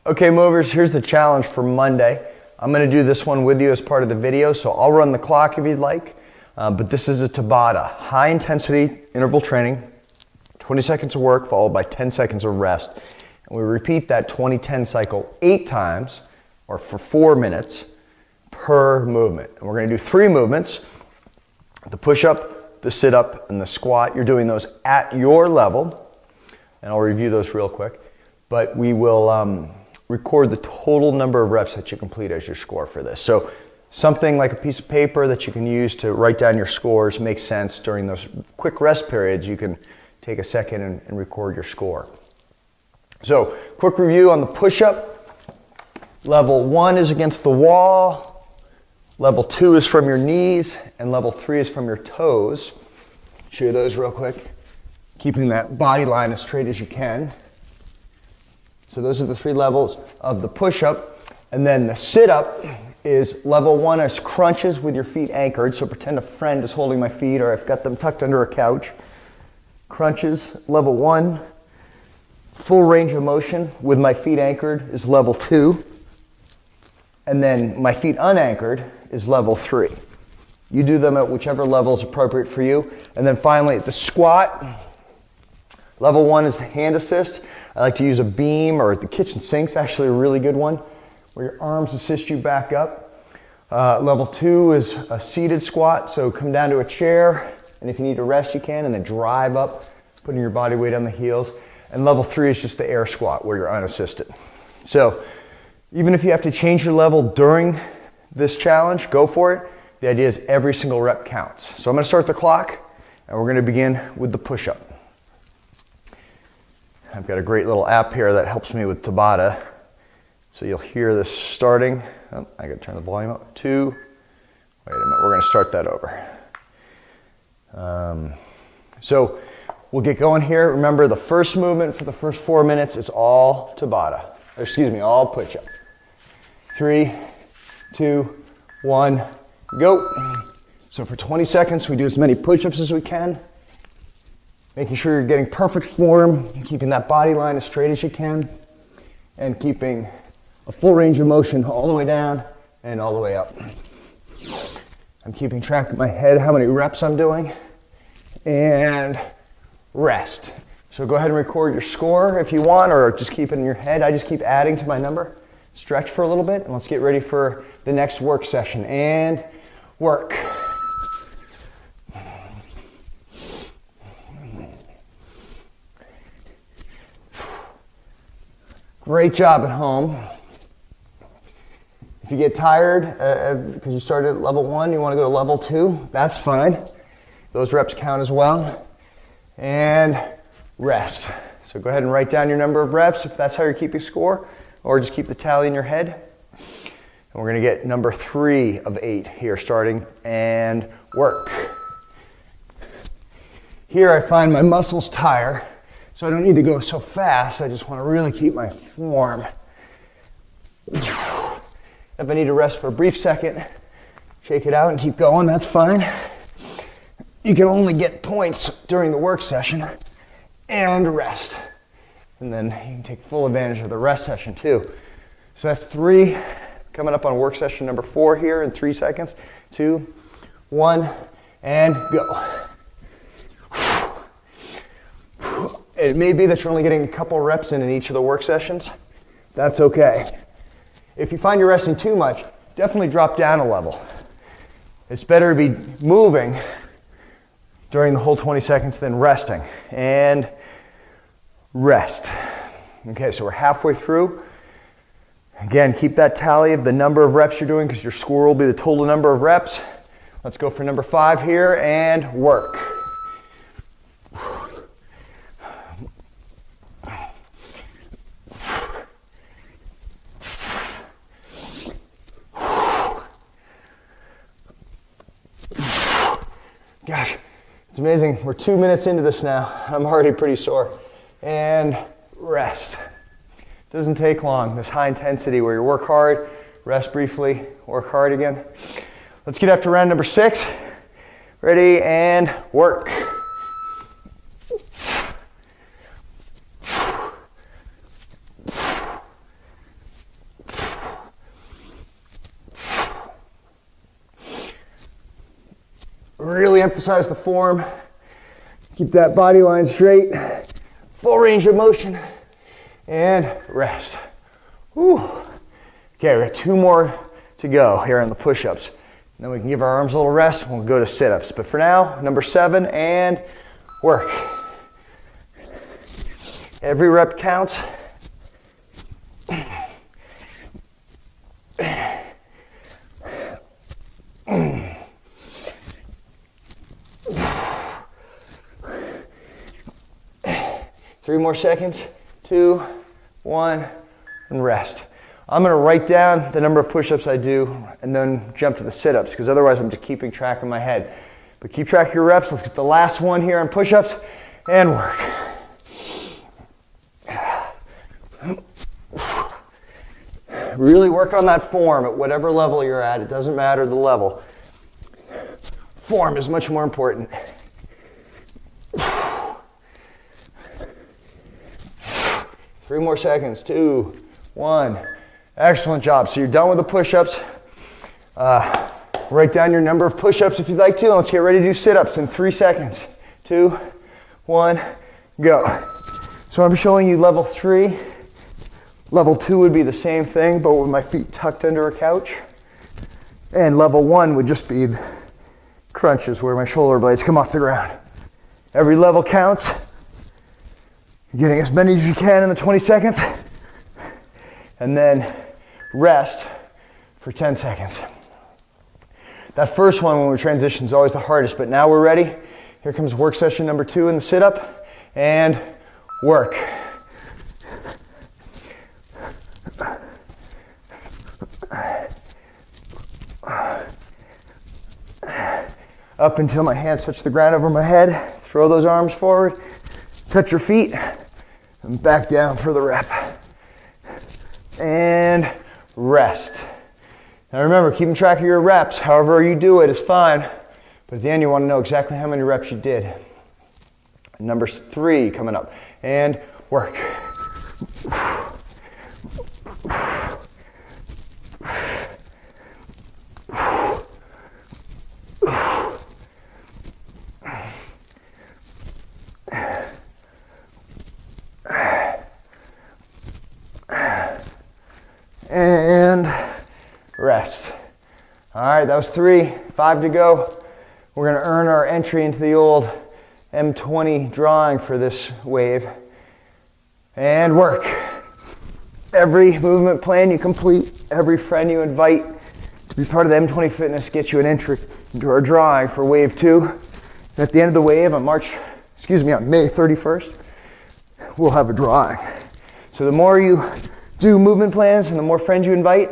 Okay, movers, here's the challenge for Monday. I'm going to do this one with you as part of the video, so I'll run the clock if you'd like. But this is a Tabata, high intensity interval training, 20 seconds of work followed by 10 seconds of rest. And we repeat that 20-10 cycle 8 times, or for 4 minutes per movement. And we're going to do 3 movements, the push-up, the sit-up, and the squat. You're doing those at your level, and I'll review those real quick. But we will record the total number of reps that you complete as your score for this. So something like a piece of paper that you can use to write down your scores makes sense. During those quick rest periods, you can take a second and record your score. So quick review on the push-up. Level 1 is against the wall. Level 2 is from your knees, and level 3 is from your toes. Show you those real quick. Keeping that body line as straight as you can. So those are the 3 levels of the push-up. And then the sit-up is level 1 is crunches with your feet anchored. So pretend a friend is holding my feet, or I've got them tucked under a couch. Crunches, level 1. Full range of motion with my feet anchored is level 2. And then my feet unanchored is level 3. You do them at whichever level is appropriate for you. And then finally, the squat. Level 1 is hand assist. I like to use a beam, or the kitchen sink's actually a really good one, where your arms assist you back up. Level 2 is a seated squat, so come down to a chair, and if you need to rest, you can, and then drive up, putting your body weight on the heels. And level 3 is just the air squat, where you're unassisted. So even if you have to change your level during this challenge, go for it. The idea is every single rep counts. So I'm going to start the clock, and we're going to begin with the push-up. I've got a great little app here that helps me with Tabata. So you'll hear this starting. Oh, I gotta turn the volume up. 2. Wait a minute, we're gonna start that over. So we'll get going here. Remember, the first movement for the first 4 minutes is all Tabata. Or excuse me, all push-up. 3, 2, 1, go. So for 20 seconds, we do as many push-ups as we can. Making sure you're getting perfect form, keeping that body line as straight as you can, and keeping a full range of motion all the way down and all the way up. I'm keeping track in my head how many reps I'm doing, and rest. So go ahead and record your score if you want, or just keep it in your head. I just keep adding to my number. Stretch for a little bit, and let's get ready for the next work session. And work. Great job at home. If you get tired because you started at level 1, you want to go to level 2, that's fine. Those reps count as well. And rest. So go ahead and write down your number of reps if that's how you're keeping score, or just keep the tally in your head. And we're going to get number 3 of 8 here starting, and work. Here I find my muscles tire. So I don't need to go so fast, I just want to really keep my form. If I need to rest for a brief second, shake it out and keep going, that's fine. You can only get points during the work session and rest. And then you can take full advantage of the rest session too. So that's 3, coming up on work session number 4 here in 3 seconds. 2, 1, and go. It may be that you're only getting a couple reps in each of the work sessions. That's okay. If you find you're resting too much, definitely drop down a level. It's better to be moving during the whole 20 seconds than resting. And rest. Okay, so we're halfway through. Again, keep that tally of the number of reps you're doing, because your score will be the total number of reps. Let's go for number 5 here, and work. Gosh, it's amazing. We're 2 minutes into this now. I'm already pretty sore. And rest. Doesn't take long. This high intensity where you work hard, rest briefly, work hard again. Let's get after round number 6. Ready, and work. Really emphasize the form. Keep that body line straight. Full range of motion. And rest. Whew. Okay, we got 2 more to go here on the push-ups. Then we can give our arms a little rest. We'll go to sit-ups. But for now, number 7 and work. Every rep counts. 3 more seconds. 2, 1, and rest. I'm gonna write down the number of push-ups I do and then jump to the sit-ups, because otherwise I'm just keeping track in my head. But keep track of your reps. Let's get the last one here on push-ups and work. Really work on that form at whatever level you're at. It doesn't matter the level. Form is much more important. 3 more seconds. 2, 1. Excellent job. So you're done with the push-ups. Write down your number of push-ups if you'd like to. And let's get ready to do sit-ups in 3 seconds. 2, 1, go. So I'm showing you level 3. Level 2 would be the same thing, but with my feet tucked under a couch. And level 1 would just be crunches, where my shoulder blades come off the ground. Every level counts. You're getting as many as you can in the 20 seconds. And then rest for 10 seconds. That first one when we transition is always the hardest, but now we're ready. Here comes work session number 2 in the sit-up and work. Up until my hands touch the ground over my head. Throw those arms forward. Touch your feet. And back down for the rep. And rest. Now remember, keeping track of your reps, however you do it is fine. But at the end, you want to know exactly how many reps you did. Number 3 coming up. And work. And rest. All right, that was 3, 5 to go. We're gonna earn our entry into the old M20 drawing for this wave. And work. Every movement plan you complete, every friend you invite to be part of the M20 Fitness gets you an entry into our drawing for wave 2. And at the end of the wave on on May 31st, we'll have a drawing. So the more you do movement plans and the more friends you invite,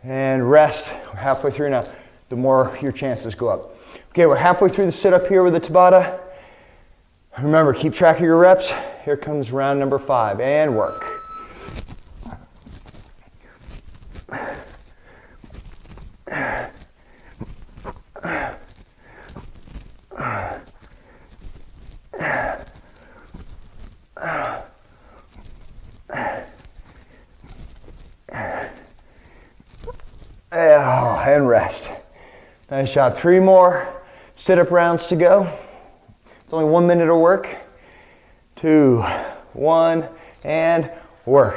and rest, we're halfway through now, the more your chances go up. Okay, we're halfway through the sit-up here with the Tabata. Remember, keep track of your reps. Here comes round number 5, and work. And rest. Nice job. 3 more sit-up rounds to go. It's only 1 minute of work. 2, 1, and work.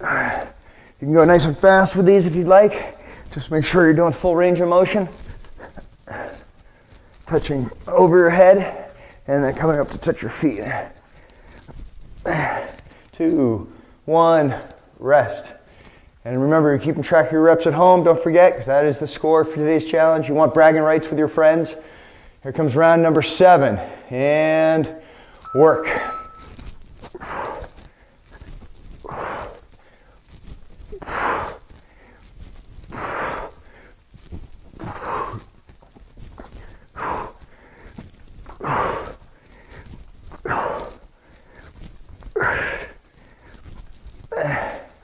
You can go nice and fast with these if you'd like. Just make sure you're doing full range of motion. Touching over your head and then coming up to touch your feet. 2, 1, rest. And remember, you're keeping track of your reps at home. Don't forget, because that is the score for today's challenge. You want bragging rights with your friends. Here comes round number 7, and work.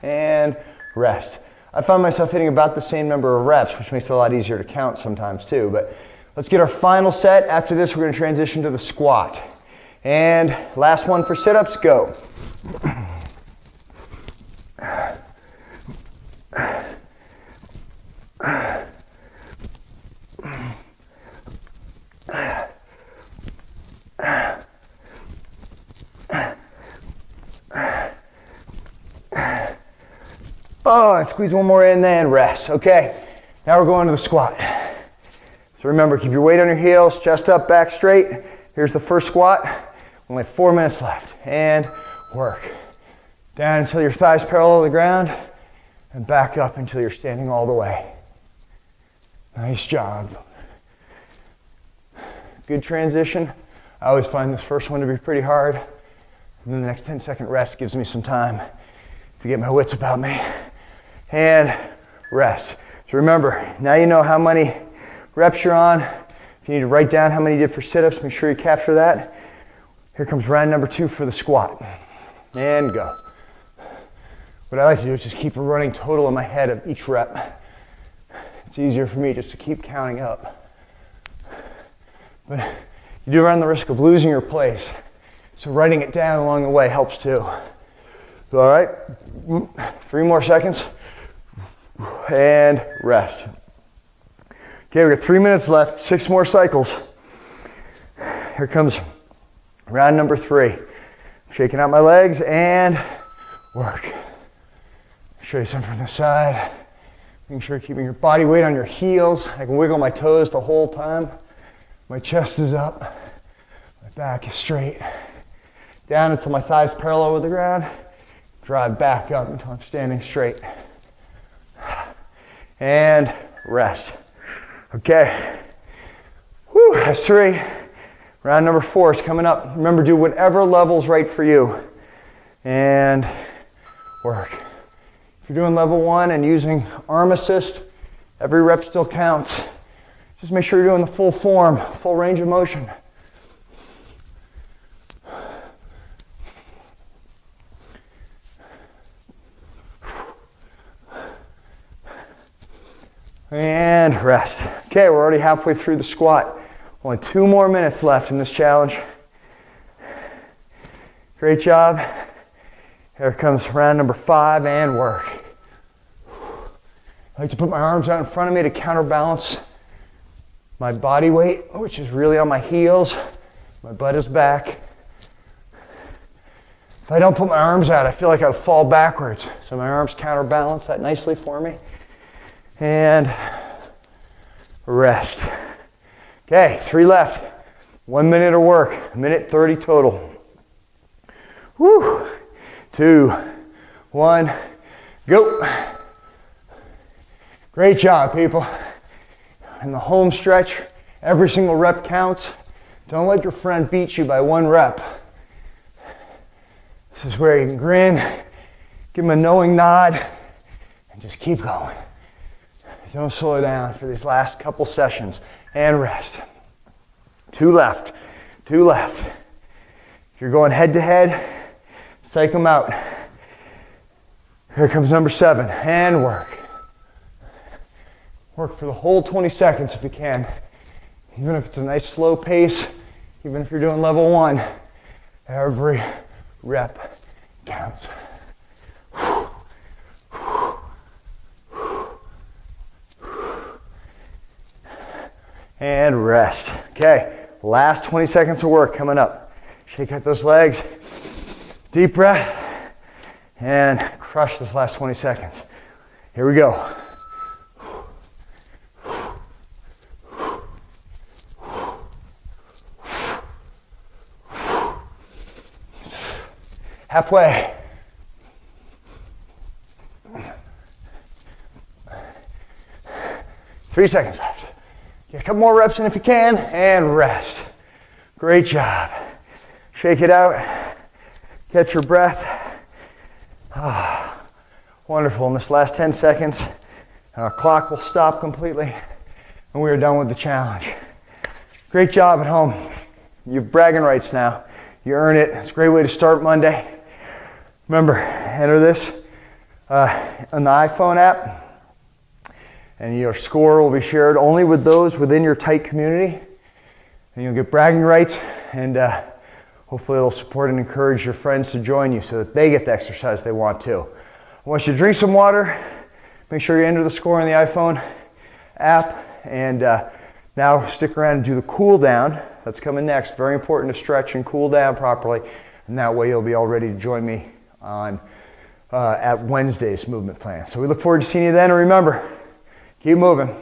And rest. I find myself hitting about the same number of reps, which makes it a lot easier to count sometimes too. But let's get our final set. After this, we're going to transition to the squat. And last one for sit-ups, go. Oh, and squeeze one more in, then rest. Okay, now we're going to the squat. So remember, keep your weight on your heels, chest up, back straight. Here's the first squat. Only 4 minutes left. And work. Down until your thighs parallel to the ground, and back up until you're standing all the way. Nice job. Good transition. I always find this first one to be pretty hard. And then the next 10-second rest gives me some time to get my wits about me. And rest. So remember, now you know how many reps you're on. If you need to write down how many you did for sit-ups, make sure you capture that. Here comes round number 2 for the squat. And go. What I like to do is just keep a running total in my head of each rep. It's easier for me just to keep counting up. But you do run the risk of losing your place. So writing it down along the way helps too. So, all right, 3 more seconds. And rest. Okay, we got 3 minutes left, 6 more cycles. Here comes round number 3. Shaking out my legs and work. Show you some from the side. Making sure you're keeping your body weight on your heels. I can wiggle my toes the whole time. My chest is up. My back is straight. Down until my thighs parallel with the ground. Drive back up until I'm standing straight. And rest. Okay. Whew, that's 3. Round number 4 is coming up. Remember, do whatever level's right for you. And work. If you're doing level 1 and using arm assist, every rep still counts. Just make sure you're doing the full form, full range of motion. And rest. Okay, we're already halfway through the squat. Only 2 more minutes left in this challenge. Great job. Here comes round number 5 and work. I like to put my arms out in front of me to counterbalance my body weight, which is really on my heels. My butt is back. If I don't put my arms out, I feel like I'll fall backwards. So my arms counterbalance that nicely for me. And rest. Okay, 3 left. 1 minute of work, 1:30 total. Woo! 2, 1, go. Great job, people. In the home stretch, every single rep counts. Don't let your friend beat you by 1 rep. This is where you can grin, give him a knowing nod, and just keep going. Don't slow down for these last couple sessions. And rest. 2 left. 2 left. If you're going head to head, psych them out. Here comes number 7. And work. Work for the whole 20 seconds if you can. Even if it's a nice slow pace, even if you're doing level 1, every rep counts. And rest. Okay, last 20 seconds of work coming up. Shake out those legs. Deep breath. And crush this last 20 seconds. Here we go. Halfway. Three seconds left. Get a couple more reps in if you can, and rest. Great job. Shake it out. Catch your breath. Ah, wonderful. In this last 10 seconds, our clock will stop completely, and we are done with the challenge. Great job at home. You have bragging rights now. You earn it. It's a great way to start Monday. Remember, enter this on the iPhone app, and your score will be shared only with those within your tight community. And you'll get bragging rights, and hopefully it'll support and encourage your friends to join you so that they get the exercise they want to. I want you to drink some water. Make sure you enter the score on the iPhone app, and now stick around and do the cool down. That's coming next. Very important to stretch and cool down properly, and that way you'll be all ready to join me on at Wednesday's movement plan. So we look forward to seeing you then, and remember, keep moving.